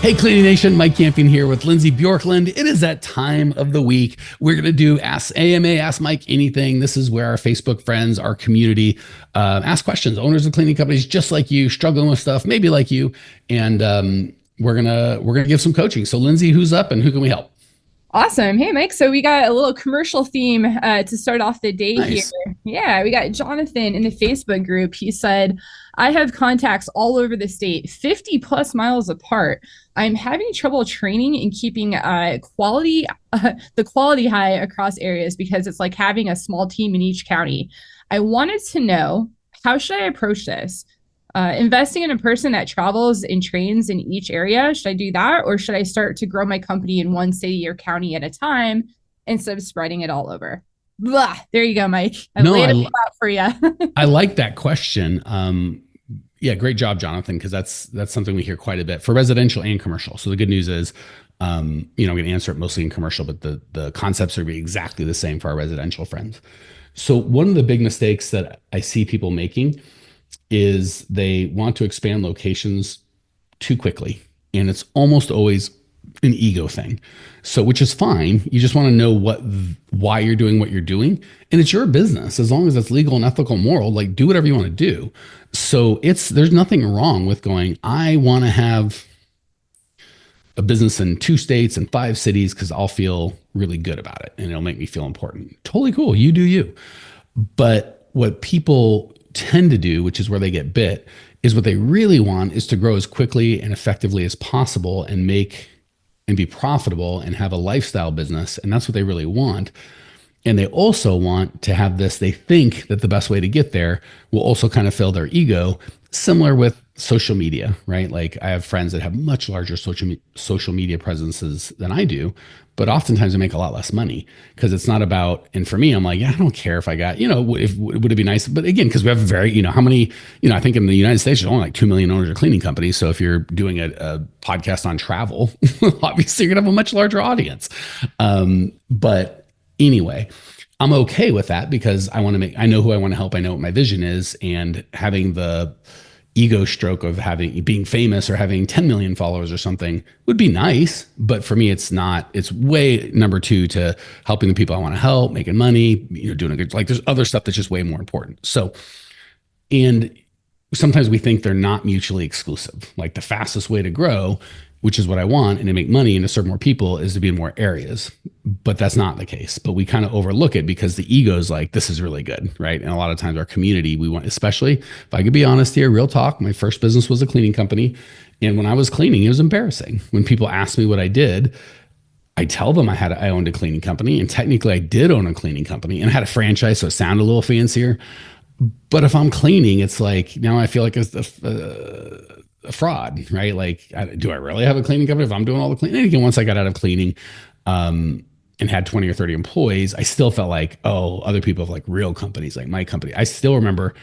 Hey, Cleaning Nation, Mike Campion here with Lindsay Bjorkland. It is that time of the week. We're going to do Ask AMA, Ask Mike Anything. This is where our Facebook friends, our community, ask questions. Owners of cleaning companies just like you, struggling with stuff, maybe like you. And we're gonna give some coaching. So Lindsay, who's up and who can we help? Awesome. Hey, Mike. So we got a little commercial theme to start off the day here. Nice. Yeah, we got Jonathan in the Facebook group. He said, I have contacts all over the state, 50 plus miles apart. I'm having trouble training and keeping the quality high across areas because it's like having a small team in each county. I wanted to know, how should I approach this? Investing in a person that travels and trains in each area, should I do that? Or should I start to grow my company in one city or county at a time instead of spreading it all over? Blah, there you go, Mike. I No, laid it out for you. I like that question. Yeah, great job, Jonathan, because that's something we hear quite a bit for residential and commercial. So the good news is, I'm going to answer it mostly in commercial, but the concepts are be exactly the same for our residential friends. So one of the big mistakes that I see people making is they want to expand locations too quickly. And it's almost always an ego thing. So, which is fine. You just want to know why you're doing what you're doing. And it's your business. As long as it's legal and ethical and moral, like do whatever you want to do. So there's nothing wrong with going, I want to have a business in 2 states and 5 cities because I'll feel really good about it and it'll make me feel important. Totally cool. You do you. But what people tend to do, which is where they get bit, is what they really want is to grow as quickly and effectively as possible and make and be profitable and have a lifestyle business. And that's what they really want. And they also want to have this, they think that the best way to get there will also kind of fill their ego, similar with social media, right? Like I have friends that have much larger social media presences than I do, but oftentimes they make a lot less money because it's not about, and for me, I'm like, yeah, I don't care if I got, would it be nice? But again, because we have how many, I think in the United States, there's only like 2 million owners of cleaning companies. So if you're doing a podcast on travel, obviously you're gonna have a much larger audience. But anyway, I'm okay with that because I know who I want to help. I know what my vision is, and having the ego stroke of being famous or having 10 million followers or something would be nice. But for me, it's not. It's way number 2 to helping the people I want to help, making money, doing a good, like there's other stuff that's just way more important. So, and sometimes we think they're not mutually exclusive. Like the fastest way to grow, which is what I want, and to make money and to serve more people, is to be in more areas. But that's not the case. But we kind of overlook it because the ego is like, this is really good, right? And a lot of times our community, we want, especially if I could be honest here, real talk, my first business was a cleaning company. And when I was cleaning, it was embarrassing. When people asked me what I did, I tell them I owned a cleaning company. And technically I did own a cleaning company and I had a franchise, so it sounded a little fancier. But if I'm cleaning, it's like, now I feel like it's a fraud, right? Like, do I really have a cleaning company if I'm doing all the cleaning? And again, once I got out of cleaning and had 20 or 30 employees, I still felt like, other people have like real companies, like my company. I still remember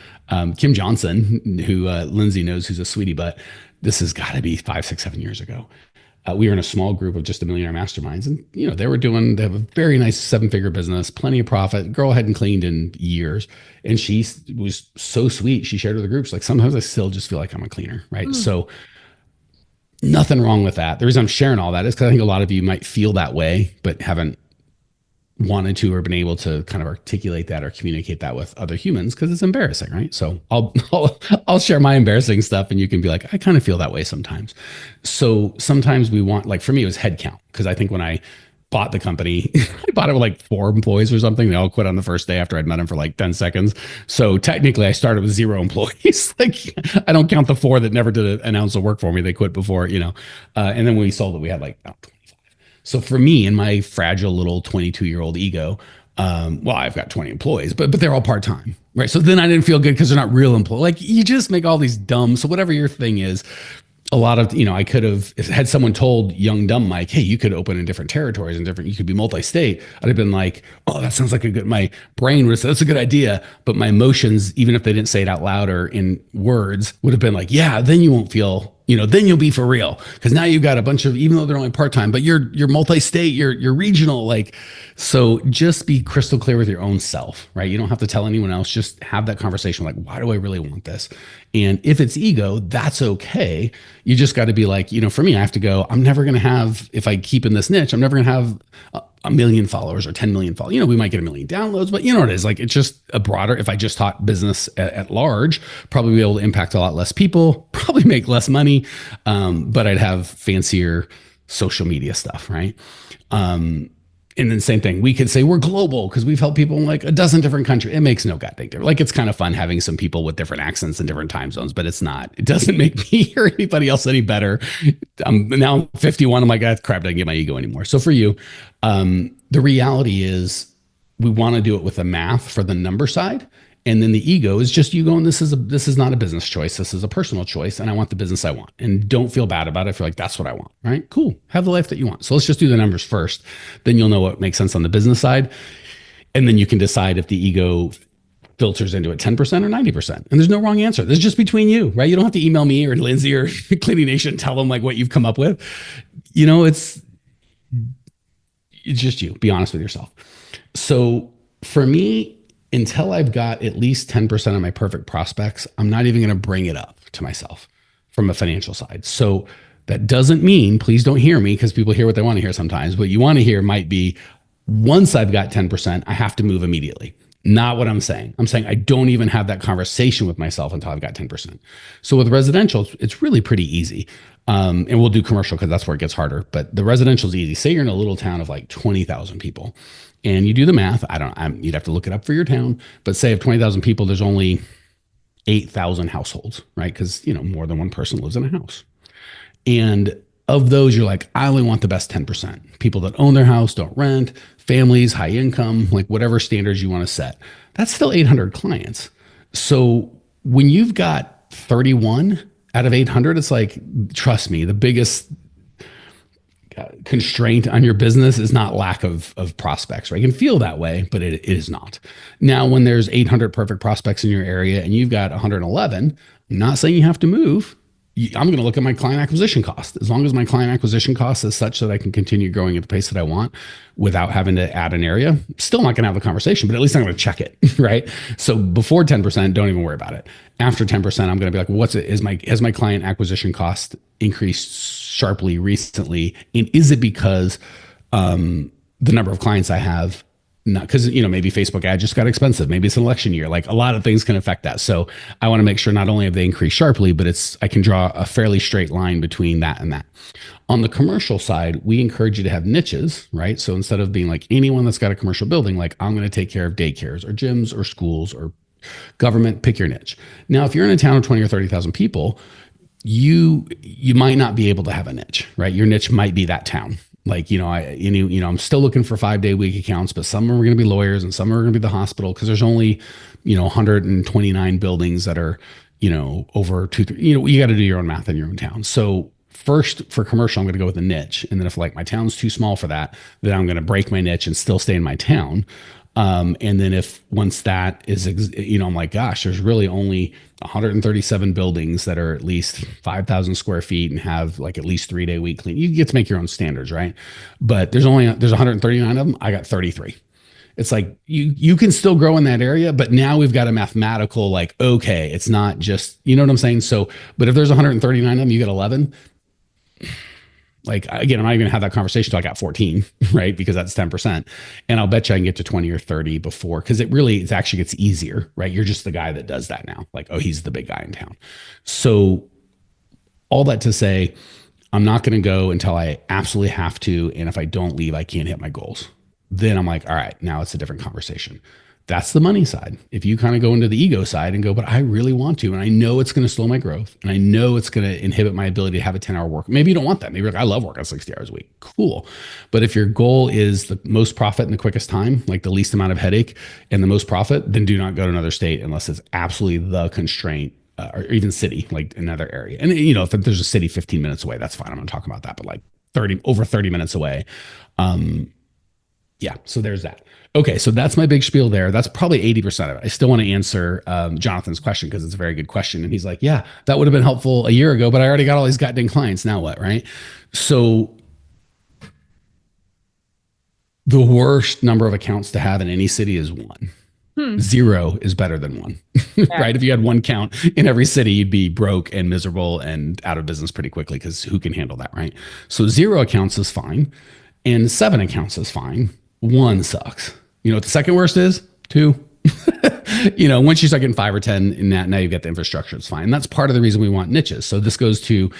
Kim Johnson, who Lindsay knows, who's a sweetie, but this has got to be 5, 6, 7 years ago. We were in a small group of just a millionaire masterminds, and they have a very nice 7-figure business, plenty of profit. Girl hadn't cleaned in years, and she was so sweet. She shared with the groups, like, sometimes I still just feel like I'm a cleaner, right? So nothing wrong with that. The reason I'm sharing all that is because I think a lot of you might feel that way, but haven't wanted to or been able to kind of articulate that or communicate that with other humans because it's embarrassing, right? So I'll share my embarrassing stuff and you can be like, I kind of feel that way sometimes. So sometimes we want, like for me, it was head count, because I think when I bought the company, I bought it with like 4 employees or something. They all quit on the first day after I'd met them for like 10 seconds. So technically I started with 0 employees. Like I don't count the 4 that never did an ounce of work for me. They quit before, and then when we sold it, we had like 25. So for me and my fragile little 22-year-old ego, I've got 20 employees, but they're all part-time, right? So then I didn't feel good because they're not real employees. Like you just make all these dumb. So whatever your thing is, a lot of, I could have had someone told young, dumb Mike, hey, you could open in different territories and you could be multi-state. I'd have been like, oh, that sounds like my brain would have said, that's a good idea. But my emotions, even if they didn't say it out loud or in words, would have been like, yeah, then you won't feel then you'll be for real. Because now you've got a bunch of, even though they're only part-time, but you're multi-state, you're regional. Like, so just be crystal clear with your own self, right? You don't have to tell anyone else. Just have that conversation. Like, why do I really want this? And if it's ego, that's okay. You just got to be like, for me, I have to go, I'm never going to have, if I keep in this niche, I'm never going to have a million followers or 10 million followers. We might get a million downloads, but you know what it is. Like, it's just a broader, if I just taught business at large, probably be able to impact a lot less people, probably make less money. But I'd have fancier social media stuff. Right. And then same thing, we could say we're global because we've helped people in like a dozen different countries. It makes no goddamn difference. Like, it's kind of fun having some people with different accents and different time zones, but it doesn't make me or anybody else any better. Now I'm 51. I'm like, ah, crap, I don't get my ego anymore. So for you, the reality is we want to do it with the math for the number side. And then the ego is just you going, this is not a business choice. This is a personal choice. And I want the business I want. And don't feel bad about it. Feel like that's what I want. Right? Cool. Have the life that you want. So let's just do the numbers first. Then you'll know what makes sense on the business side. And then you can decide if the ego filters into it 10% or 90%. And there's no wrong answer. This is just between you, right? You don't have to email me or Lindsay or Cleaning Nation and tell them like what you've come up with. It's just you. Be honest with yourself. So for me, until I've got at least 10% of my perfect prospects, I'm not even going to bring it up to myself from a financial side. So that doesn't mean, please don't hear me, because people hear what they want to hear sometimes. What you want to hear might be, once I've got 10%, I have to move immediately. Not what I'm saying. I'm saying I don't even have that conversation with myself until I've got 10%. So with residential, it's really pretty easy. And we'll do commercial because that's where it gets harder. But the residential is easy. Say you're in a little town of like 20,000 people. And you do the math. You'd have to look it up for your town, but say of 20,000 people, there's only 8,000 households, right? Because, more than one person lives in a house. And of those, you're like, I only want the best 10%. People that own their house, don't rent, families, high income, like whatever standards you want to set. That's still 800 clients. So when you've got 31 out of 800, it's like, trust me, the biggest constraint on your business is not lack of prospects, right? You can feel that way, but it is not. Now, when there's 800 perfect prospects in your area and you've got 111, I'm not saying you have to move. I'm going to look at my client acquisition cost. As long as my client acquisition cost is such that I can continue growing at the pace that I want without having to add an area, still not going to have the conversation, but at least I'm going to check it, right? So before 10%, don't even worry about it. After 10%, I'm going to be like, has my client acquisition cost increased sharply recently? And is it because the number of clients I have, not because, maybe Facebook ad just got expensive. Maybe it's an election year. Like, a lot of things can affect that. So I want to make sure not only have they increased sharply, but I can draw a fairly straight line between that and that. On the commercial side, we encourage you to have niches, right? So instead of being like anyone that's got a commercial building, like I'm going to take care of daycares or gyms or schools or government, pick your niche. Now, if you're in a town of 20 or 30,000 people, you might not be able to have a niche, right? Your niche might be that town. Like, I'm still looking for 5-day week accounts, but some are going to be lawyers and some are going to be the hospital, because there's only, 129 buildings that are, over you got to do your own math in your own town. So first, for commercial, I'm going to go with a niche. And then if like my town's too small for that, then I'm going to break my niche and still stay in my town. And then once that is, I'm like, gosh, there's really only 137 buildings that are at least 5,000 square feet and have like at least 3-day week clean. You get to make your own standards, right? But there's 139 of them. I got 33. It's like you can still grow in that area, but now we've got a mathematical, like, okay, it's not just, you know what I'm saying? So, but if there's 139 of them, you get 11. Like, again, I'm not even gonna have that conversation until I got 14, right? Because that's 10%. And I'll bet you I can get to 20 or 30 before, because it actually gets easier, right? You're just the guy that does that now. Like, oh, he's the big guy in town. So all that to say, I'm not going to go until I absolutely have to. And if I don't leave, I can't hit my goals. Then I'm like, all right, now it's a different conversation. That's the money side. If you kind of go into the ego side and go, but I really want to, and I know it's going to slow my growth, and I know it's going to inhibit my ability to have a 10-hour work. Maybe you don't want that. Maybe you're like, I love working 60 hours a week. Cool. But if your goal is the most profit in the quickest time, like the least amount of headache and the most profit, then do not go to another state unless it's absolutely the constraint, or even city, like another area. And if there's a city 15 minutes away, that's fine. I'm not talking about that, but like over 30 minutes away, Yeah, so there's that. Okay, so that's my big spiel there. That's probably 80% of it. I still want to answer Jonathan's question because it's a very good question. And he's like, yeah, that would have been helpful a year ago, but I already got all these goddamn clients. Now what, right? So the worst number of accounts to have in any city is one. Zero is better than one, Yeah. right? If you had one count in every city, you'd be broke and miserable and out of business pretty quickly because who can handle that, right? So 0 accounts is fine and 7 accounts is fine. 1 sucks. You know what the second worst is? 2. Once you start getting 5 or 10 in that, now you've got the infrastructure, it's fine. And that's part of the reason we want niches. So this goes to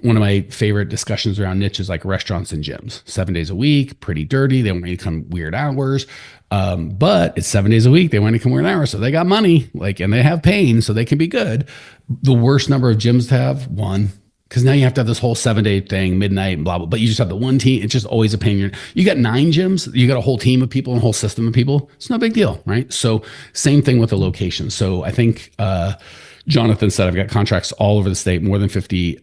one of my favorite discussions around niches, like restaurants and gyms. 7 days a week, pretty dirty. They want you to come weird hours. But it's 7 days a week. They want to come weird hours. So they got money, and they have pain, so they can be good. The worst number of gyms to have, 1. Because now you have to have this whole 7-day thing, midnight and blah, blah, but you just have the one team. It's just always a pain. You got 9 gyms, you got a whole team of people and a whole system of people. It's no big deal, right? So same thing with the location. So I think Jonathan said, I've got contracts all over the state, more than 50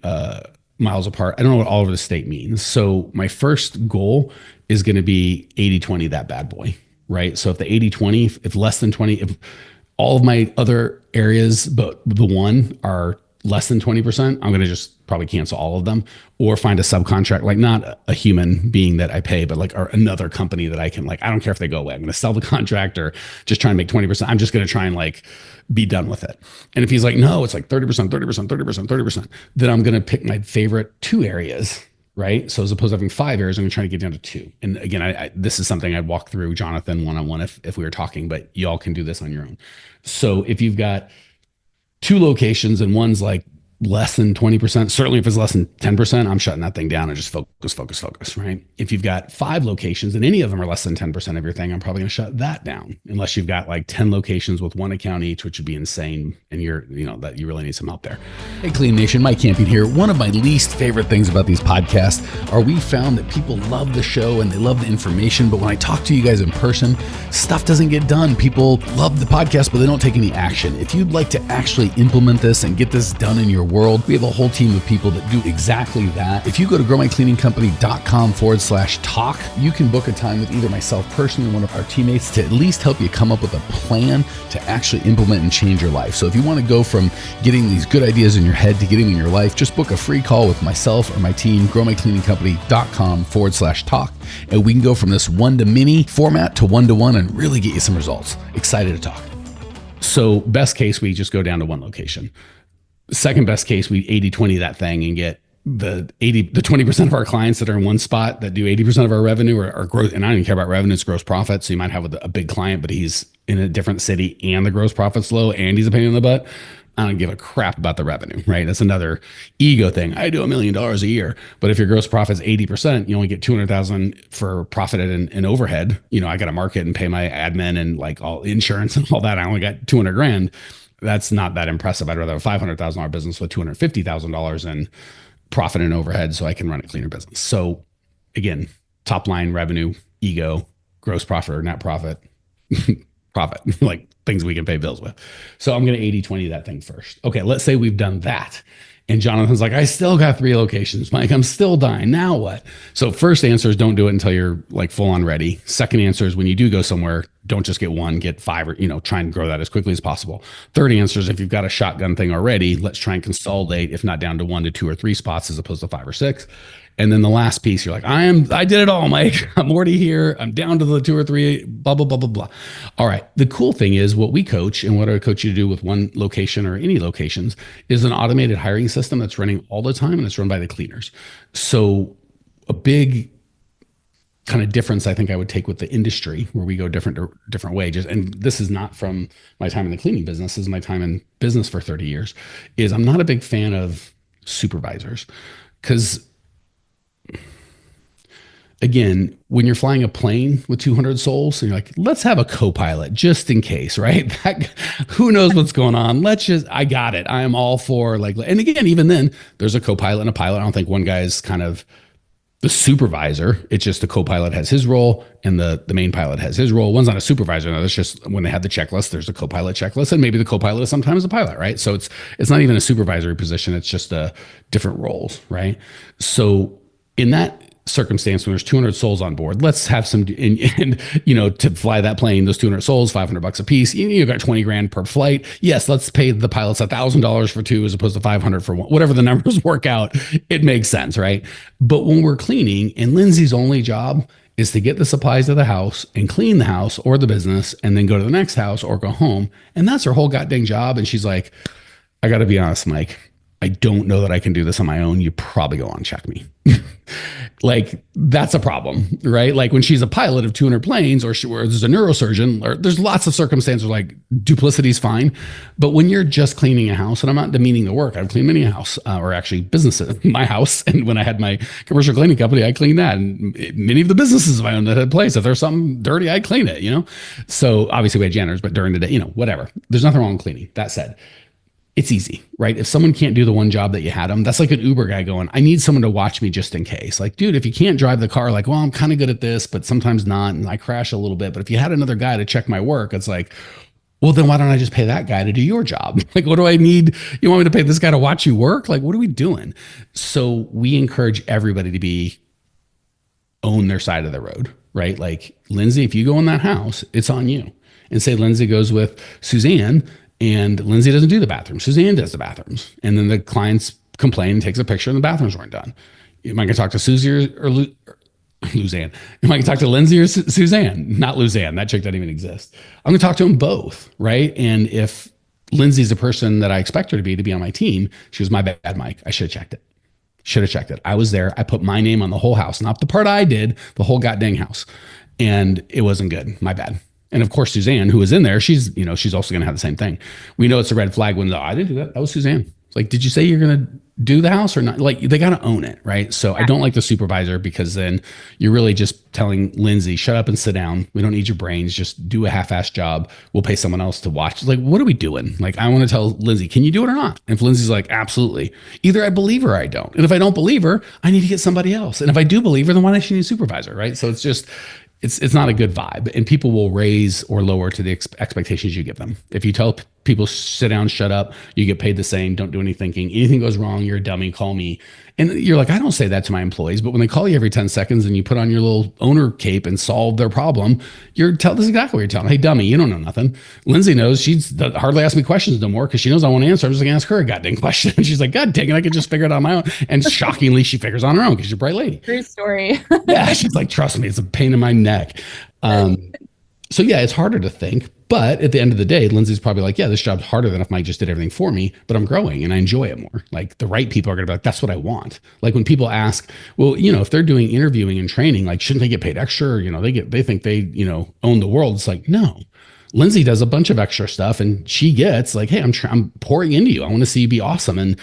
miles apart. I don't know what all over the state means. So my first goal is going to be 80-20 that bad boy, right? So if the 80-20, if less than 20, if all of my other areas, but the one are less than 20%, I'm going to just probably cancel all of them or find a subcontract, like not a human being that I pay, but like another company that I can, I don't care if they go away. I'm going to sell the contract or just try and make 20%. I'm just going to try and be done with it. And if he's like, no, it's like 30%, 30%, 30%, 30%, then I'm going to pick my favorite 2 areas, right? So as opposed to having 5 areas, I'm going to try to get down to 2. And again, this is something I'd walk through Jonathan one-on-one if we were talking, but y'all can do this on your own. So if you've got 2 locations and one's like less than 20%, certainly if it's less than 10%, I'm shutting that thing down and just focus, right? If you've got 5 locations and any of them are less than 10% of your thing, I'm probably going to shut that down unless you've got 10 locations with 1 account each, which would be insane. And that you really need some help there. Hey, Clean Nation, Mike Campion here. One of my least favorite things about these podcasts are we found that people love the show and they love the information, but when I talk to you guys in person, stuff doesn't get done. People love the podcast, but they don't take any action. If you'd like to actually implement this and get this done in your world, we have a whole team of people that do exactly that. If you go to growmycleaningcompany.com/talk, you can book a time with either myself personally or one of our teammates to at least help you come up with a plan to actually implement and change your life. So if you want to go from getting these good ideas in your head to getting them in your life, just book a free call with myself or my team, growmycleaningcompany.com/talk. And we can go from this one-to-many format to one-to-one and really get you some results. Excited to talk. So best case, we just go down to 1 location. Second best case, we 80-20 that thing and get the 20% of our clients that are in one spot that do 80% of our revenue or growth. And I don't even care about revenue, it's gross profit. So you might have a big client, but he's in a different city and the gross profit's low and he's a pain in the butt. I don't give a crap about the revenue, right? That's another ego thing. I do $1 million a year, but if your gross profit is 80%, you only get 200,000 for profit and overhead. I got to market and pay my admin and all insurance and all that. I only got 200 grand. That's not that impressive. I'd rather have a $500,000 business with $250,000 in profit and overhead so I can run a cleaner business. So again, top line revenue, ego, gross profit or net profit, profit, things we can pay bills with. So I'm going to 80-20 that thing first. Okay, let's say we've done that. And Jonathan's like, I still got 3 locations, Mike. I'm still dying. Now what? So first answer is don't do it until you're full on ready. Second answer is when you do go somewhere, don't just get 1, get 5 or, try and grow that as quickly as possible. Third answer is if you've got a shotgun thing already, let's try and consolidate, if not down to 1 to 2 or 3 spots as opposed to 5 or 6. And then the last piece, you're like, I did it all, Mike. I'm already here. I'm down to the 2 or 3, blah, blah, blah, blah, blah. All right. The cool thing is what we coach and what I coach you to do with 1 location or any locations is an automated hiring system that's running all the time and it's run by the cleaners. So a big kind of difference I think I would take with the industry where we go different ways. And this is not from my time in the cleaning business. This is my time in business for 30 years is I'm not a big fan of supervisors because again, when you're flying a plane with 200 souls and you're like, let's have a co-pilot just in case, right? Who knows what's going on? I got it. I am all for and again, even then there's a co-pilot and a pilot. I don't think one guy is kind of the supervisor. It's just the co-pilot has his role and the main pilot has his role. One's not a supervisor. No, that's just when they have the checklist, there's a co-pilot checklist and maybe the co-pilot is sometimes a pilot, right? So it's not even a supervisory position. It's just different roles, right? So in that circumstance when there's 200 souls on board, let's have some, and to fly that plane, those 200 souls, $500 a piece, you got 20 grand per flight. Yes, let's pay the pilots $1,000 for two as opposed to 500 for one, whatever the numbers work out. It makes sense, right? But when we're cleaning, and Lindsay's only job is to get the supplies to the house and clean the house or the business and then go to the next house or go home. And that's her whole goddamn job. And she's like, I got to be honest, Mike, I don't know that I can do this on my own. You probably go on and check me. Like, that's a problem, right? Like when she's a pilot of 200 planes, or there's a neurosurgeon, or there's lots of circumstances where like duplicity is fine. But when you're just cleaning a house, and I'm not demeaning the work, I've cleaned many a house, or actually businesses, my house. And when I had my commercial cleaning company, I cleaned that. And many of the businesses of my own that had place, if there's something dirty, I clean it, So obviously we had janitors, but during the day, whatever. There's nothing wrong with cleaning. That said, it's easy, right? If someone can't do the one job that you had them, that's like an Uber guy going, I need someone to watch me just in case. Like, dude, if you can't drive the car, like, well, I'm kind of good at this, but sometimes not. And I crash a little bit. But if you had another guy to check my work, it's like, well, then why don't I just pay that guy to do your job? Like, what do I need? You want me to pay this guy to watch you work? Like, what are we doing? So we encourage everybody to own their side of the road, right? Like, Lindsay, if you go in that house, it's on you. And say Lindsay goes with Suzanne, and Lindsay doesn't do the bathroom. Suzanne does the bathrooms. And then the clients complain and takes a picture and the bathrooms weren't done. Am I going to talk to Susie or Luzanne? Am I going to talk to Lindsay or Suzanne? Not Luzanne. That chick doesn't even exist. I'm going to talk to them both, right? And if Lindsay's the person that I expect her to be on my team, she was my bad, Mike. I should have checked it. I was there. I put my name on the whole house, not the part I did, the whole goddamn house. And it wasn't good. My bad. And of course, Suzanne, who was in there, she's also going to have the same thing. We know it's a red flag when I didn't do that. That was Suzanne. It's like, did you say you're going to do the house or not? Like, they got to own it, right? So I don't like the supervisor, because then you're really just telling Lindsay, shut up and sit down. We don't need your brains. Just do a half-assed job. We'll pay someone else to watch. Like, what are we doing? Like, I want to tell Lindsay, can you do it or not? And if Lindsay's like, absolutely. Either I believe her or I don't. And if I don't believe her, I need to get somebody else. And if I do believe her, then why does she need a supervisor, right? So it's just, it's not a good vibe, and people will raise or lower to the expectations you give them. If you tell people sit down, shut up, you get paid the same, don't do any thinking. Anything goes wrong, you're a dummy, call me. And you're like, I don't say that to my employees, but when they call you every 10 seconds and you put on your little owner cape and solve their problem, this is exactly what you're telling them. Hey, dummy, you don't know nothing. Lindsay knows. She's hardly ask me questions no more because she knows I won't answer. I'm just going to ask her a goddamn question. And she's like, God dang it, I could just figure it out on my own. And shockingly, she figures on her own because she's a bright lady. True story. Yeah, she's like, trust me, it's a pain in my neck. So yeah, it's harder to think. But at the end of the day, Lindsay's probably like, yeah, this job's harder than if Mike just did everything for me, but I'm growing and I enjoy it more. Like, the right people are going to be like, that's what I want. Like, when people ask, well, if they're doing interviewing and training, like, shouldn't they get paid extra? Or, they think they, own the world. It's like, no. Lindsay does a bunch of extra stuff, and she gets like, hey, I'm pouring into you. I want to see you be awesome. And,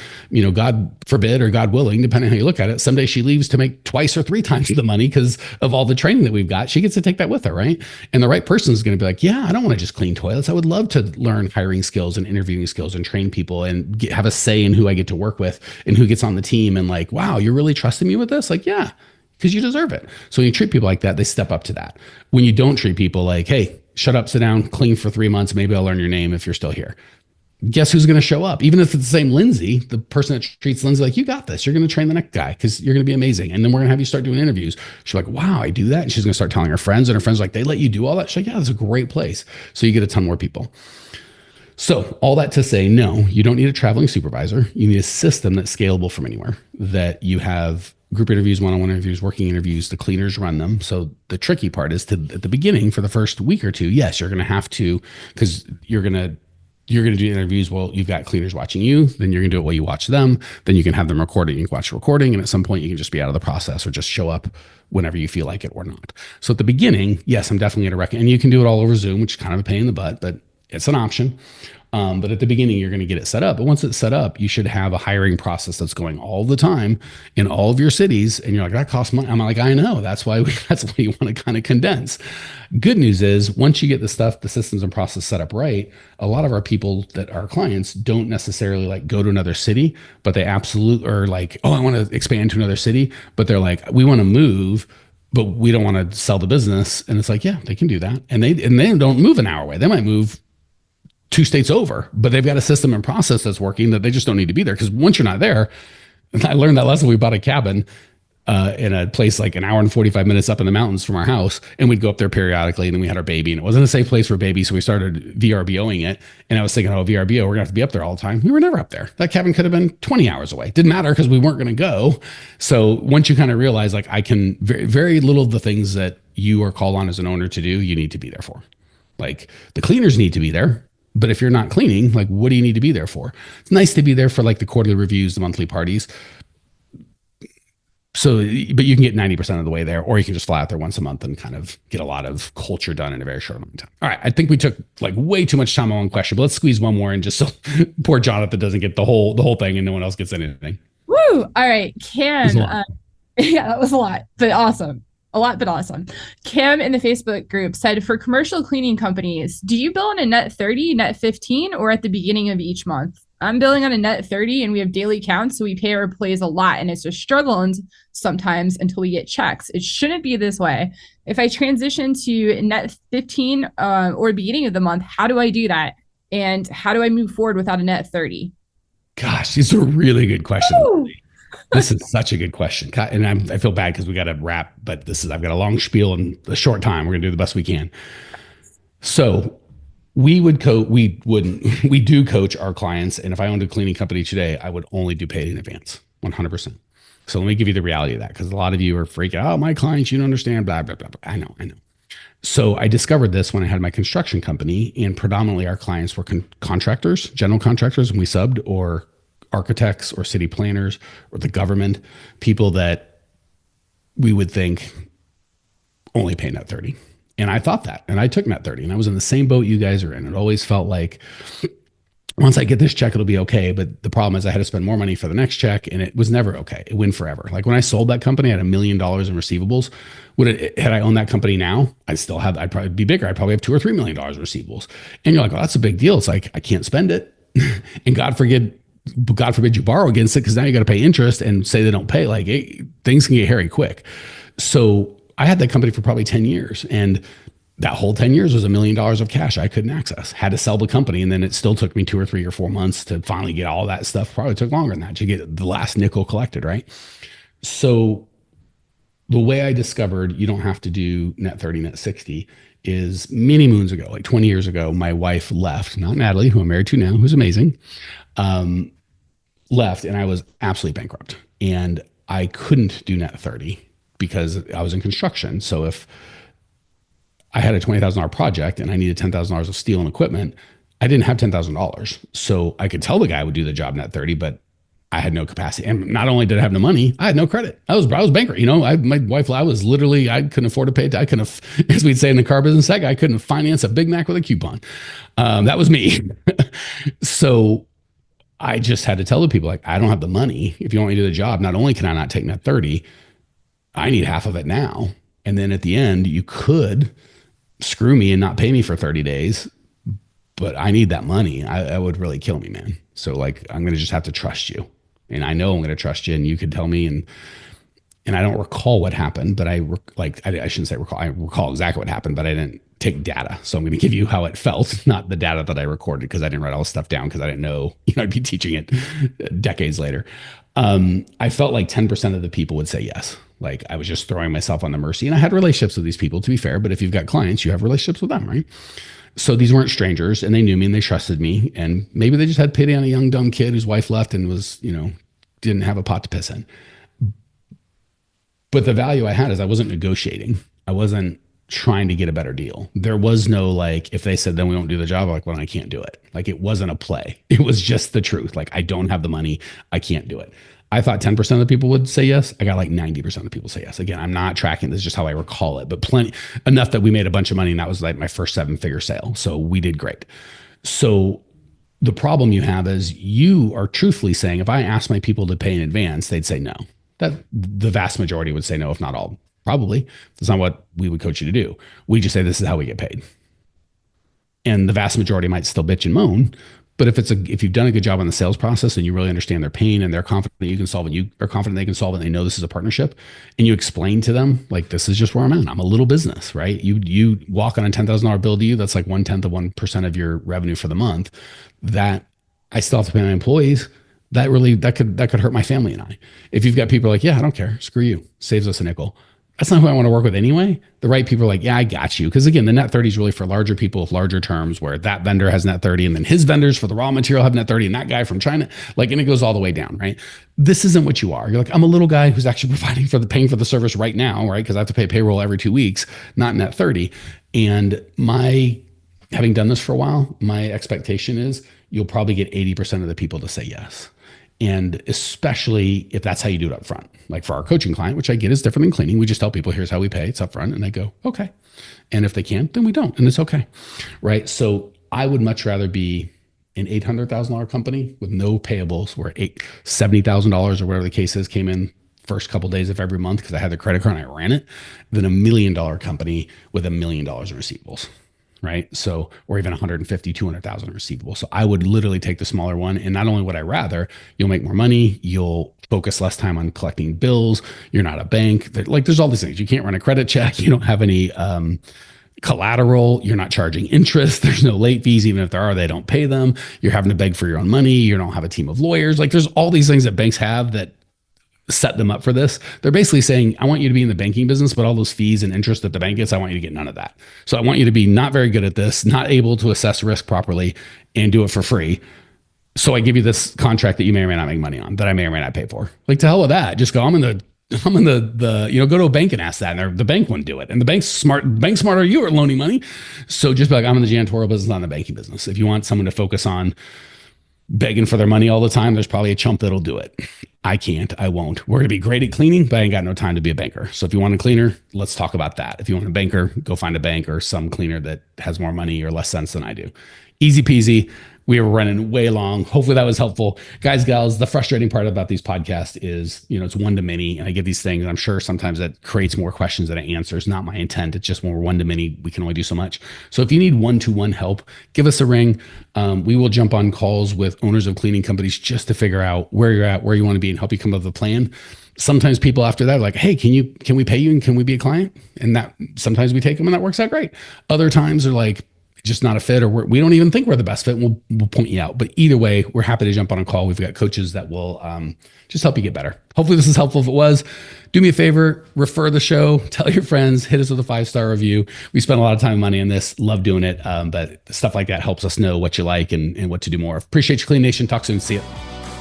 God forbid, or God willing, depending on how you look at it, someday she leaves to make 2 or 3 times the money because of all the training that we've got. She gets to take that with her, right? And the right person is going to be like, yeah, I don't want to just clean toilets. I would love to learn hiring skills and interviewing skills and train people and have a say in who I get to work with and who gets on the team. And like, wow, you're really trusting me with this? Like, yeah, because you deserve it. So when you treat people like that, they step up to that. When you don't treat people like, hey, shut up, sit down, clean for 3 months, maybe I'll learn your name if you're still here. Guess who's going to show up? Even if it's the same Lindsay, the person that treats Lindsay like, you got this, you're going to train the next guy because you're going to be amazing. And then we're going to have you start doing interviews. She's like, wow, I do that. And she's going to start telling her friends, and her friends are like, they let you do all that? She's like, yeah, that's a great place. So you get a ton more people. So all that to say, no, you don't need a traveling supervisor. You need a system that's scalable from anywhere, that you have group interviews, one-on-one interviews, working interviews, the cleaners run them. So the tricky part is at the beginning, for the first week or two, yes, you're going to have to, because you're going to do interviews. Well, you've got cleaners watching you, then you're going to do it while you watch them. Then you can have them record it. You can watch the recording. And at some point you can just be out of the process or just show up whenever you feel like it or not. So at the beginning, yes, I'm definitely going to recommend, and you can do it all over Zoom, which is kind of a pain in the butt, but it's an option. But at the beginning, you're going to get it set up. But once it's set up, you should have a hiring process that's going all the time in all of your cities. And you're like, that costs money. I'm like, I know. That's why you want to kind of condense. Good news is, once you get the systems and process set up right, a lot of our people that are clients don't necessarily like go to another city, but they absolutely are like, oh, I want to expand to another city. But they're like, we want to move, but we don't want to sell the business. And it's like, yeah, they can do that. And they don't move an hour away. They might move 2 states over, but they've got a system and process that's working, that they just don't need to be there. Because once you're not there, and I learned that lesson, we bought a cabin. in a place like an hour and 45 minutes up in the mountains from our house. And we'd go up there periodically. And then we had our baby, and it wasn't a safe place for baby. So we started VRBOing it. And I was thinking, oh, VRBO, we're gonna have to be up there all the time. We were never up there. That cabin could have been 20 hours away. Didn't matter because we weren't going to go. So once you kind of realize like I can very little of the things that you are called on as an owner to do, you need to be there for. Like the cleaners need to be there. But if you're not cleaning, like what do you need to be there for? It's nice to be there for like the quarterly reviews, the monthly parties. So, but you can get 90% of the way there, or you can just fly out there once a month and kind of get a lot of culture done in a very short amount of time. All right. I think we took like way too much time on one question, but let's squeeze one more in just so poor Jonathan doesn't get the whole thing and no one else gets anything. Woo. All right. Cam. Yeah, that was a lot, but awesome. A lot, but awesome. Cam in the Facebook group said, for commercial cleaning companies, do you bill on a net 30, net 15, or at the beginning of each month? I'm billing on a net 30 and we have daily counts. So we pay our employees a lot and it's a struggle sometimes until we get checks. It shouldn't be this way. If I transition to net 15 or beginning of the month, how do I do that? And how do I move forward without a net 30? Gosh, these are really good questions. This is such a good question. And I feel bad because we got to wrap, but I've got a long spiel in a short time. We're going to do the best we can. So we do coach our clients. And if I owned a cleaning company today, I would only do paid in advance, 100%. So let me give you the reality of that, because a lot of you are freaking out. Oh, my clients, you don't understand, blah, blah, blah, blah. I know. So I discovered this when I had my construction company, and predominantly our clients were contractors, general contractors, and we subbed, or architects or city planners or the government, people that we would think only pay net 30. And I thought that, and I took net 30, and I was in the same boat you guys are in. It always felt like once I get this check, it'll be okay. But the problem is I had to spend more money for the next check, and it was never okay. It went forever. Like when I sold that company, I had $1 million in receivables. Had I owned that company now, I'd probably be bigger. I'd probably have $2 or $3 million in receivables. And you're like, well, that's a big deal. It's like, I can't spend it. And God forbid you borrow against it, because now you got to pay interest and say they don't pay. Like things can get hairy quick. So I had that company for probably 10 years, and that whole 10 years was $1 million of cash I couldn't access. Had to sell the company, and then it still took me 2 or 3 or 4 months to finally get all that stuff. Probably took longer than that to get the last nickel collected, right? So the way I discovered you don't have to do net 30, net 60 is many moons ago, like 20 years ago, my wife left, not Natalie, who I'm married to now, who's amazing, left, and I was absolutely bankrupt. And I couldn't do net 30 because I was in construction. So if I had a $20,000 project and I needed $10,000 of steel and equipment, I didn't have $10,000. So I could tell the guy I would do the job net 30, but I had no capacity. And not only did I have no money, I had no credit. I was bankrupt. My wife, I couldn't afford to pay. I couldn't have, as we'd say in the car business, I couldn't finance a Big Mac with a coupon. That was me. So I just had to tell the people, like, I don't have the money. If you want me to do the job, not only can I not take net 30, I need half of it now. And then at the end, you could screw me and not pay me for 30 days, but I need that money. That would really kill me, man. So like, I'm going to just have to trust you. And I know I'm going to trust you, and you could tell me, and I don't recall what happened, but I shouldn't say recall. I recall exactly what happened, but I didn't take data. So I'm going to give you how it felt, not the data that I recorded, because I didn't write all this stuff down because I didn't know, I'd be teaching it decades later. I felt like 10% of the people would say yes. Like I was just throwing myself on the mercy, and I had relationships with these people, to be fair, but if you've got clients, you have relationships with them, right? So these weren't strangers, and they knew me and they trusted me, and maybe they just had pity on a young, dumb kid whose wife left and was, didn't have a pot to piss in. But the value I had is I wasn't negotiating. I wasn't trying to get a better deal. There was no, like, if they said, then we won't do the job, I'm like, well, I can't do it. Like, it wasn't a play. It was just the truth. Like, I don't have the money. I can't do it. I thought 10% of the people would say yes. I got like 90% of the people say yes. Again, I'm not tracking. This is just how I recall it, but enough that we made a bunch of money, and that was like my first 7-figure sale. So we did great. So the problem you have is you are truthfully saying, if I ask my people to pay in advance, they'd say no. That the vast majority would say no, if not all. Probably. That's not what we would coach you to do. We just say, this is how we get paid. And the vast majority might still bitch and moan. But if you've done a good job on the sales process, and you really understand their pain, and they're confident that you can solve it, you are confident they can solve it, and they know this is a partnership, and you explain to them, like, this is just where I'm at. I'm a little business, right? You walk on a $10,000 bill to you, that's like 1/10 of 1% of your revenue for the month. That I still have to pay my employees. that could hurt my family and I. If you've got people like, yeah, I don't care, screw you, saves us a nickel. That's not who I want to work with anyway. The right people are like, yeah, I got you. Because again, the net 30 is really for larger people with larger terms, where that vendor has net 30 and then his vendors for the raw material have net 30 and that guy from China, like, and it goes all the way down, right? This isn't what you are. You're like, I'm a little guy who's actually paying for the service right now, right? Because I have to pay payroll every 2 weeks, not net 30. And having done this for a while, my expectation is you'll probably get 80% of the people to say yes. And especially if that's how you do it up front. Like for our coaching client, which I get is different than cleaning. We just tell people, here's how we pay. It's up front. And they go, okay. And if they can't, then we don't. And it's okay. Right. So I would much rather be an $800,000 company with no payables, where $70,000 or whatever the case is came in first couple of days of every month because I had the credit card and I ran it, than $1 million company with $1 million in receivables. Right. So, or even 150, 200,000 receivables. So I would literally take the smaller one. And not only would I rather, you'll make more money, you'll focus less time on collecting bills. You're not a bank. Like, there's all these things. You can't run a credit check. You don't have any collateral. You're not charging interest. There's no late fees. Even if there are, they don't pay them. You're having to beg for your own money. You don't have a team of lawyers. Like, there's all these things that banks have that set them up for this. They're basically saying, I want you to be in the banking business, but all those fees and interest that the bank gets, I want you to get none of that. So I want you to be not very good at this, not able to assess risk properly, and do it for free. So I give you this contract that you may or may not make money on, that I may or may not pay for. Like, to hell with that. Just go, I'm in the go to a bank and ask that, and the bank wouldn't do it. And the bank's smarter than you are loaning money. So just be like, I'm in the janitorial business, not in the banking business. If you want someone to focus on begging for their money all the time, there's probably a chump that'll do it. I can't. I won't. We're going to be great at cleaning, but I ain't got no time to be a banker. So if you want a cleaner, let's talk about that. If you want a banker, go find a bank or some cleaner that has more money or less sense than I do. Easy peasy. We were running way long. Hopefully that was helpful. Guys, gals, the frustrating part about these podcasts is, it's one to many, and I get these things, and I'm sure sometimes that creates more questions than it answers. Not my intent. It's just when we're one to many, we can only do so much. So if you need one-to-one help, give us a ring. We will jump on calls with owners of cleaning companies just to figure out where you're at, where you want to be, and help you come up with a plan. Sometimes people after that are like, hey, can we pay you and can we be a client? And that sometimes we take them and that works out great. Other times they're like, just not a fit, or we don't even think we're the best fit. We'll point you out. But either way, we're happy to jump on a call. We've got coaches that will just help you get better. Hopefully this is helpful. If it was, do me a favor, refer the show, tell your friends, hit us with a 5-star review. We spend a lot of time and money on this. Love doing it. But stuff like that helps us know what you like and what to do more. Appreciate you, Clean Nation. Talk soon. See you.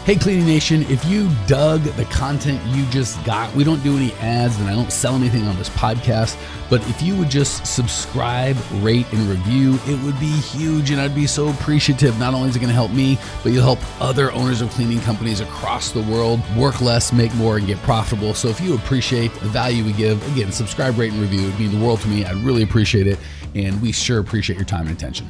Hey, Cleaning Nation, if you dug the content you just got, we don't do any ads and I don't sell anything on this podcast, but if you would just subscribe, rate, and review, it would be huge, and I'd be so appreciative. Not only is it going to help me, but you'll help other owners of cleaning companies across the world work less, make more, and get profitable. So if you appreciate the value we give, again, subscribe, rate, and review. It would mean the world to me. I'd really appreciate it, and we sure appreciate your time and attention.